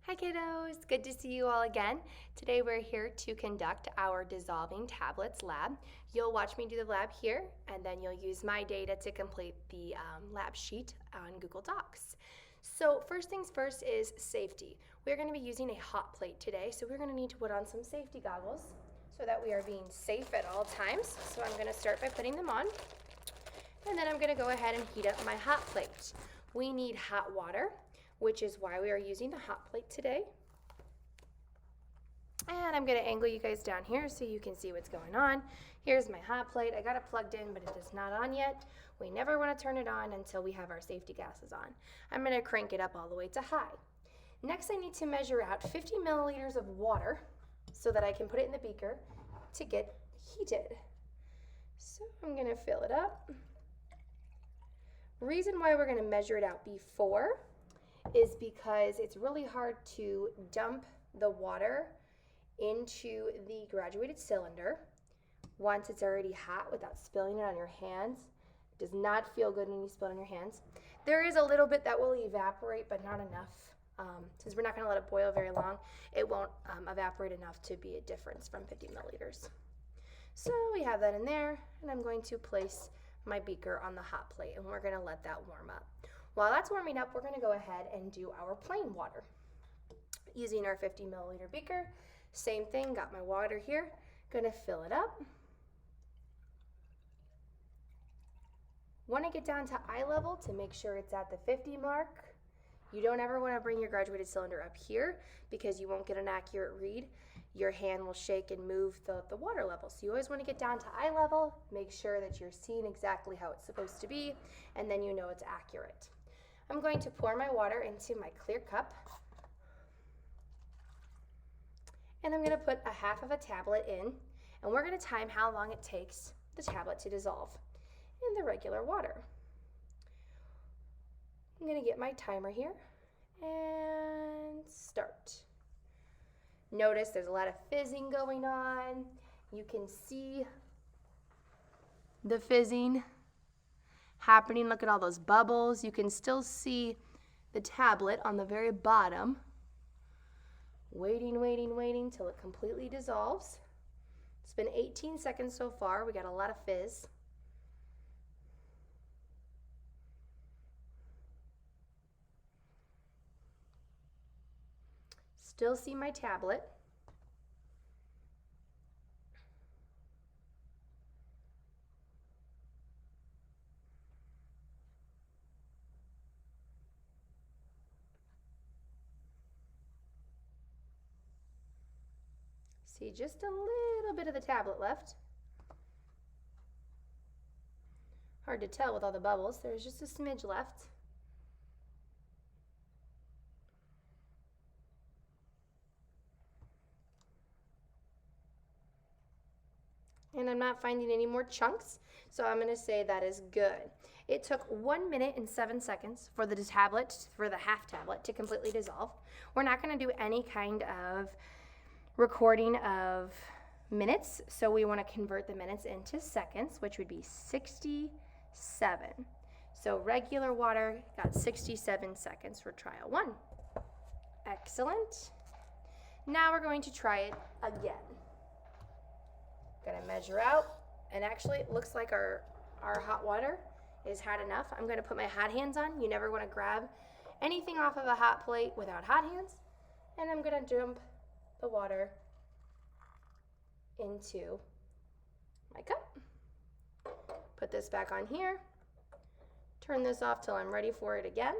Hi kiddos, good to see you all again. Today we're here to conduct our dissolving tablets lab. You'll watch me do the lab here and then you'll use my data to complete the lab sheet on Google Docs. So first things first is safety. We're going to be using a hot plate today, so we're going to need to put on some safety goggles so that we are being safe at all times. So I'm going to start by putting them on, and then I'm going to go ahead and heat up my hot plate. We need hot water, which is why we are using the hot plate today. And I'm going to angle you guys down here so you can see what's going on. Here's my hot plate. I got it plugged in, but it is not on yet. We never want to turn it on until we have our safety gases on. I'm going to crank it up all the way to high. Next, I need to measure out 50 milliliters of water so that I can put it in the beaker to get heated. So I'm going to fill it up. Reason why we're going to measure it out before is because it's really hard to dump the water into the graduated cylinder once it's already hot without spilling it on your hands. It does not feel good when you spill it on your hands. There is a little bit that will evaporate, but not enough. Since we're not going to let it boil very long, it won't evaporate enough to be a difference from 50 milliliters. So we have that in there, and I'm going to place my beaker on the hot plate, and we're going to let that warm up. While that's warming up, we're going to go ahead and do our plain water. Using our 50 milliliter beaker, same thing, got my water here, going to fill it up. Want to get down to eye level to make sure it's at the 50 mark. You don't ever want to bring your graduated cylinder up here because you won't get an accurate read. Your hand will shake and move the water level. So you always want to get down to eye level, make sure that you're seeing exactly how it's supposed to be, and then you know it's accurate. I'm going to pour my water into my clear cup, and I'm going to put a half of a tablet in, and we're going to time how long it takes the tablet to dissolve in the regular water. I'm going to get my timer here and start. Notice there's a lot of fizzing going on. You can see the fizzing happening. Look at all those bubbles. You can still see the tablet on the very bottom. Waiting, waiting, waiting till it completely dissolves. It's been 18 seconds so far. We got a lot of fizz. Still see my tablet. See just a little bit of the tablet left. Hard to tell with all the bubbles. There's just a smidge left. And I'm not finding any more chunks, so I'm going to say that is good. It took 1 minute and 7 seconds for the tablet, for the half tablet, to completely dissolve. We're not going to do any kind of recording of minutes, so we want to convert the minutes into seconds, which would be 67. So regular water got 67 seconds for trial 1. Excellent. Now we're going to try it again. Gonna measure out, and actually it looks like our hot water is hot enough. I'm gonna put my hot hands on. You never wanna grab anything off of a hot plate without hot hands. And I'm gonna dump the water into my cup. Put this back on here. Turn this off till I'm ready for it again.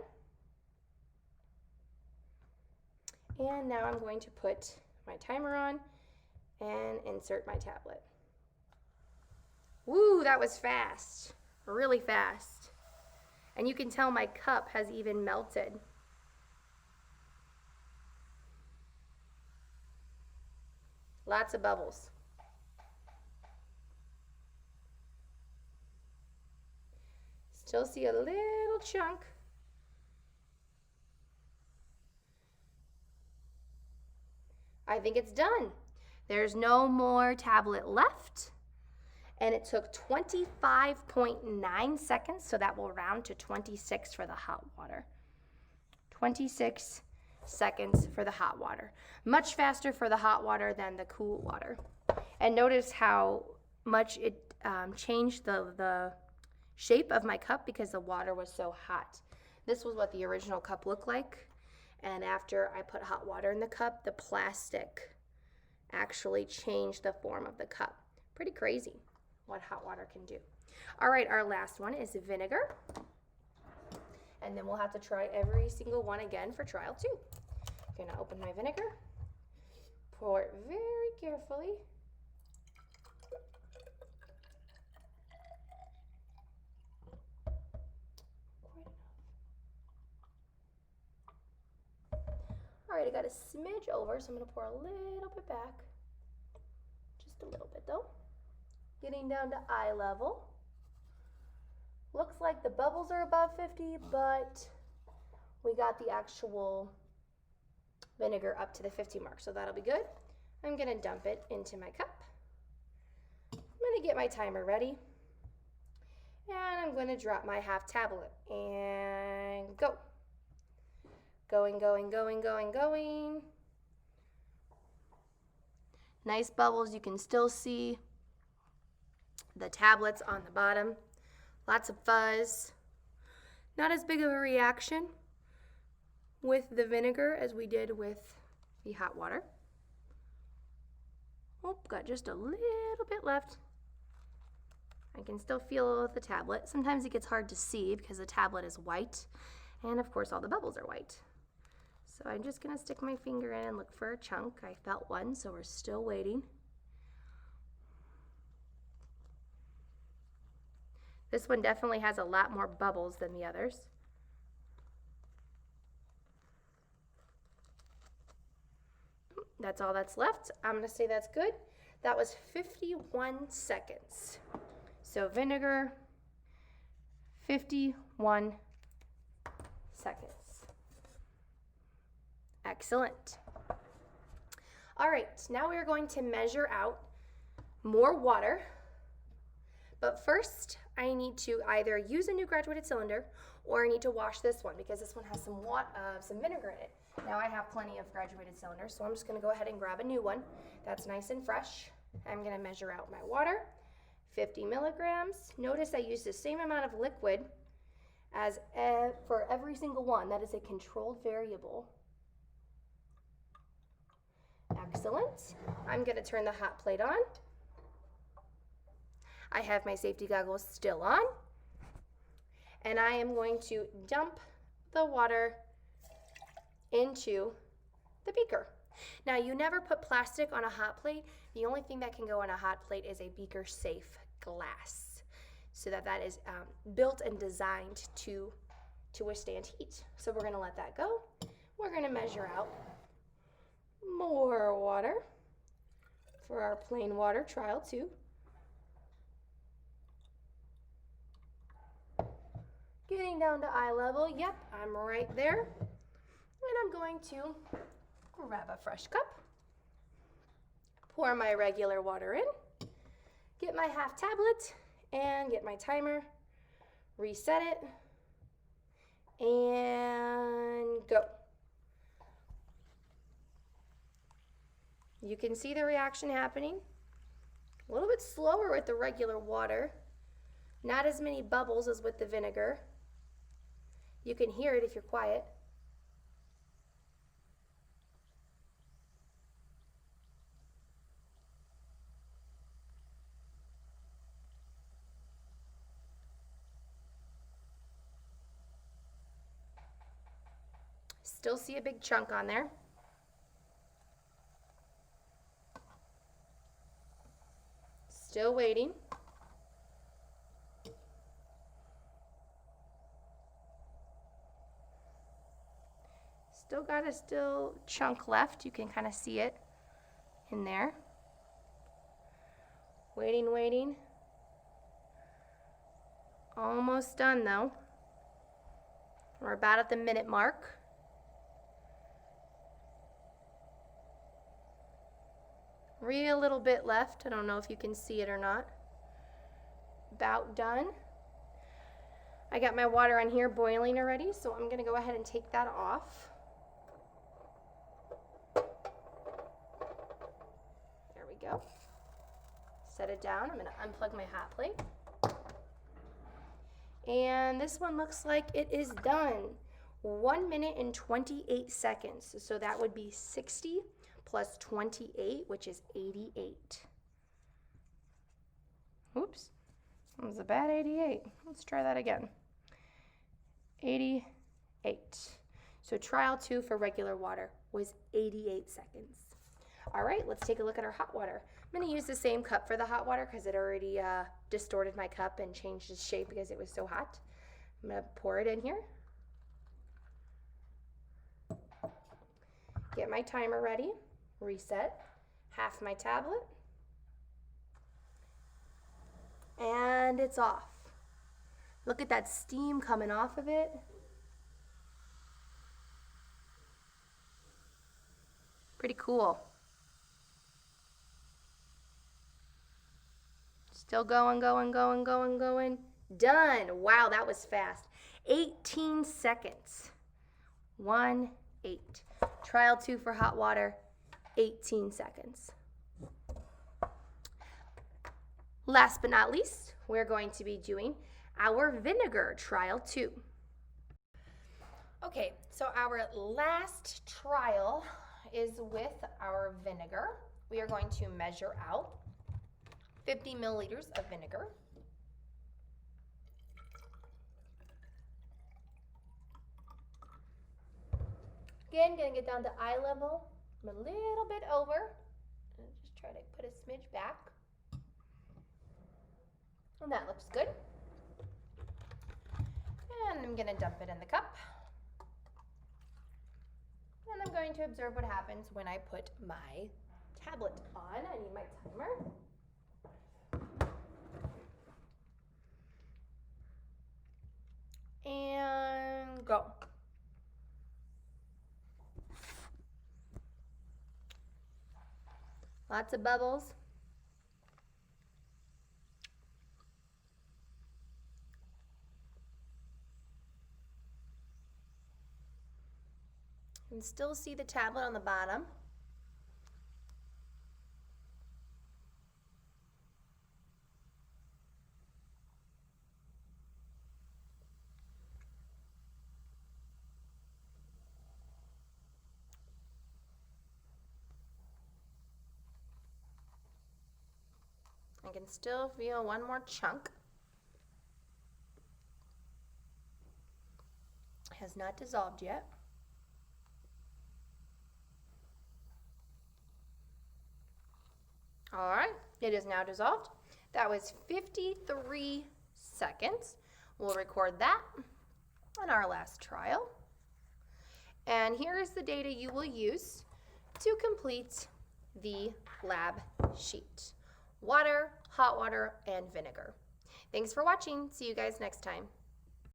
And now I'm going to put my timer on and insert my tablet. Woo, that was fast, really fast. And you can tell my cup has even melted. Lots of bubbles. Still see a little chunk. I think it's done. There's no more tablet left. And it took 25.9 seconds, so that will round to 26 for the hot water. 26 seconds for the hot water. Much faster for the hot water than the cool water. And notice how much it changed the shape of my cup because the water was so hot. This was what the original cup looked like. And after I put hot water in the cup, the plastic actually changed the form of the cup. Pretty crazy what hot water can do. All right, our last one is vinegar. And then we'll have to try every single one again for trial 2. I'm gonna open my vinegar, pour it very carefully. All right, I got a smidge over, so I'm gonna pour a little bit back. Just a little bit though. Getting down to eye level. Looks like the bubbles are above 50, but we got the actual vinegar up to the 50 mark, so that'll be good. I'm gonna dump it into my cup. I'm gonna get my timer ready. And I'm gonna drop my half tablet and go. Going, going, going, going, going. Nice bubbles. You can still see the tablets on the bottom. Lots of fuzz. Not as big of a reaction with the vinegar as we did with the hot water. Oh, got just a little bit left. I can still feel the tablet. Sometimes it gets hard to see because the tablet is white, and of course all the bubbles are white. So I'm just gonna stick my finger in and look for a chunk. I felt one, so we're still waiting. This one definitely has a lot more bubbles than the others. That's all that's left. I'm gonna say that's good. That was 51 seconds. So vinegar, 51 seconds. Excellent. All right, now we are going to measure out more water. But first, I need to either use a new graduated cylinder or I need to wash this one because this one has some vinegar in it. Now I have plenty of graduated cylinders, so I'm just gonna go ahead and grab a new one that's nice and fresh. I'm gonna measure out my water, 50 milligrams. Notice I used the same amount of liquid as for every single one. That is a controlled variable. Excellent. I'm gonna turn the hot plate on. I have my safety goggles still on. And I am going to dump the water into the beaker. Now, you never put plastic on a hot plate. The only thing that can go on a hot plate is a beaker safe glass, so that is built and designed to withstand heat. So we're gonna let that go. We're gonna measure out more water for our plain water trial 2. Getting down to eye level. Yep, I'm right there. And I'm going to grab a fresh cup, pour my regular water in, get my half tablet, and get my timer, reset it, and go. You can see the reaction happening. A little bit slower with the regular water. Not as many bubbles as with the vinegar. You can hear it if you're quiet. Still see a big chunk on there. Still waiting. Still got a chunk left. You can kind of see it in there. Waiting, waiting. Almost done though. We're about at the minute mark. Real little bit left. I don't know if you can see it or not. About done. I got my water on here boiling already, so I'm gonna go ahead and take that off. go. Set it down. I'm going to unplug my hot plate. And this one looks like it is done. 1 minute and 28 seconds. So that would be 60 plus 28, which is 88. Oops, that was a bad 88. Let's try that again. 88. So trial 2 for regular water was 88 seconds. All right, let's take a look at our hot water. I'm going to use the same cup for the hot water because it already distorted my cup and changed its shape because it was so hot. I'm going to pour it in here. Get my timer ready. Reset. Half my tablet. And it's off. Look at that steam coming off of it. Pretty cool. Still going, going, going, going, going. Done. Wow, that was fast. 18 seconds. 1, 8. Trial 2 for hot water, 18 seconds. Last but not least, we're going to be doing our vinegar trial 2. Okay, so our last trial is with our vinegar. We are going to measure out 50 milliliters of vinegar. Again, gonna get down to eye level. I'm a little bit over. And just try to put a smidge back. And that looks good. And I'm gonna dump it in the cup. And I'm going to observe what happens when I put my tablet on. I need my timer. And go. Lots of bubbles. You can still see the tablet on the bottom. I can still feel one more chunk. It has not dissolved yet. All right, it is now dissolved. That was 53 seconds. We'll record that on our last trial. And here is the data you will use to complete the lab sheet. Water, hot water, and vinegar. Thanks for watching. See you guys next time.